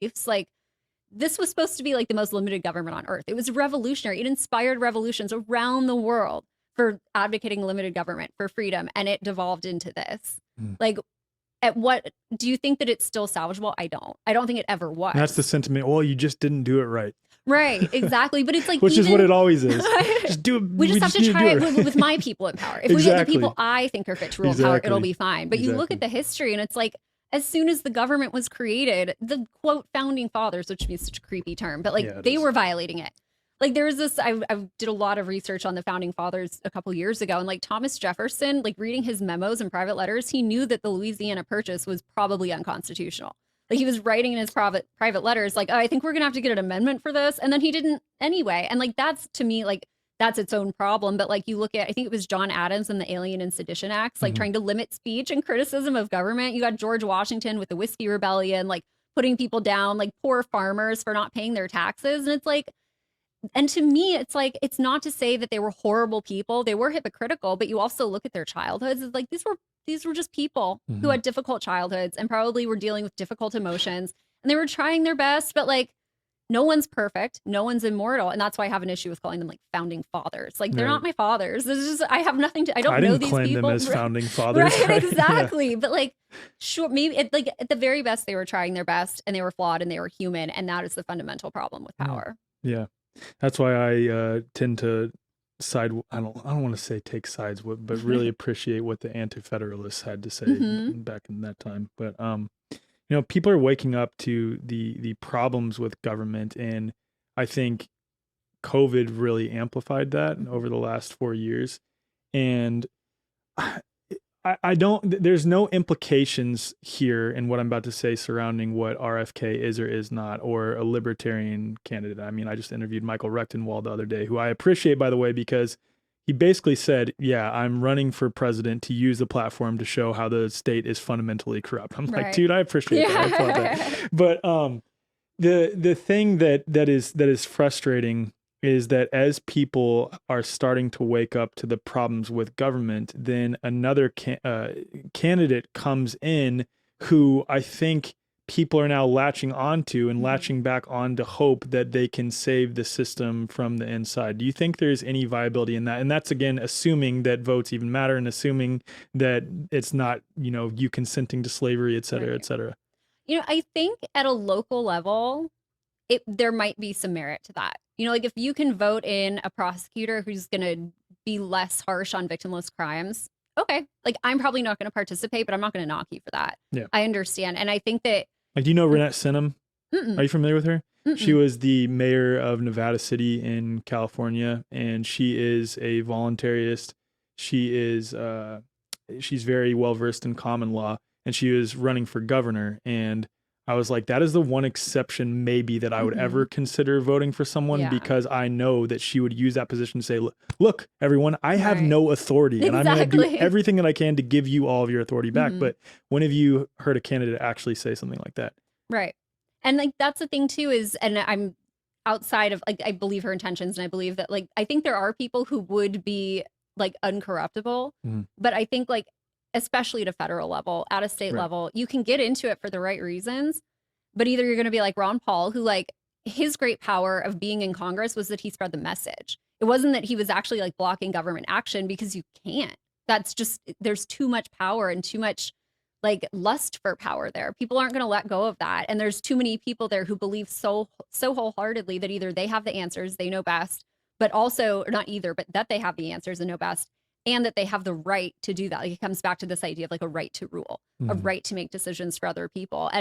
beliefs. Like, this was supposed to be like the most limited government on earth. It was revolutionary. It inspired revolutions around the world for advocating limited government for freedom. And it devolved into this. Like, at what do you think that it's still salvageable? I don't think it ever was. And that's the sentiment. Well, you just didn't do it right. Right, exactly. But it's like, which is what it always is. Just do it. We just have to try it with my people in power. If we get the people I think are fit to rule power, it'll be fine. But you look at the history and it's like, as soon as the government was created, the quote founding fathers, which means such a creepy term, but like they were violating it. Like there was this, I did a lot of research on the founding fathers a couple years ago, and like Thomas Jefferson, like reading his memos and private letters, he knew that the Louisiana Purchase was probably unconstitutional. Like he was writing in his private letters, like, oh, I think we're gonna have to get an amendment for this. And then he didn't anyway. And like, that's to me, like, that's its own problem. But like you look at, I think it was John Adams and the Alien and Sedition Acts, like trying to limit speech and criticism of government. You got George Washington with the Whiskey Rebellion, like putting people down, like poor farmers for not paying their taxes. And it's like, and to me, it's like, it's not to say that they were horrible people. They were hypocritical, but you also look at their childhoods. It's like, these were just people who had difficult childhoods and probably were dealing with difficult emotions, and they were trying their best, but like, no one's perfect. No one's immortal. And that's why I have an issue with calling them like founding fathers. Like, they're not my fathers. This is just, I have nothing to, I don't know these people. I didn't claim them as founding fathers. Right, exactly. But like, sure, maybe like at the very best, they were trying their best and they were flawed and they were human. And that is the fundamental problem with power. Yeah. That's why I tend to side. I don't want to say take sides, but really appreciate what the anti-federalists had to say back in that time. But you know, people are waking up to the problems with government, and I think COVID really amplified that over the last 4 years. And I don't, there's no implications here in what I'm about to say surrounding what RFK is or is not, or a libertarian candidate. I mean, I just interviewed Michael Rectenwald the other day, who I appreciate, by the way, because he basically said, yeah, I'm running for president to use the platform to show how the state is fundamentally corrupt. I'm like, dude, I appreciate that. I love that. But the thing that is frustrating is that as people are starting to wake up to the problems with government, then another candidate comes in who I think people are now latching onto and latching back on to hope that they can save the system from the inside. Do you think there's any viability in that? And that's, again, assuming that votes even matter and assuming that it's not, you know, you consenting to slavery, et cetera, et cetera. You know, I think at a local level, there might be some merit to that. You know, like if you can vote in a prosecutor who's going to be less harsh on victimless crimes, okay. Like, I'm probably not going to participate, but I'm not going to knock you for that. Yeah, I understand. And I think that... Like, do you know Renette Sinham? Are you familiar with her? She was the mayor of Nevada City in California, and she is a voluntarist. She is, she's very well-versed in common law, and she was running for governor. And I was like, that is the one exception maybe that I would ever consider voting for someone, because I know that she would use that position to say, look, everyone, I have no authority and I'm going to do everything that I can to give you all of your authority back. But when have you heard a candidate actually say something like that? Right. And like, that's the thing too, is, and I'm outside of, like, I believe her intentions, and I believe that, like, I think there are people who would be like uncorruptible, but I think, like, especially at a federal level, at a state level, you can get into it for the right reasons, but either you're going to be like Ron Paul, who, like, his great power of being in Congress was that he spread the message. It wasn't that he was actually like blocking government action, because you can't. That's just, there's too much power and too much like lust for power there. People aren't going to let go of that. And there's too many people there who believe so wholeheartedly that either they have the answers, they know best, but also, or not either, but that they have the answers and know best, and that they have the right to do that. Like, it comes back to this idea of like a right to rule, a right to make decisions for other people. And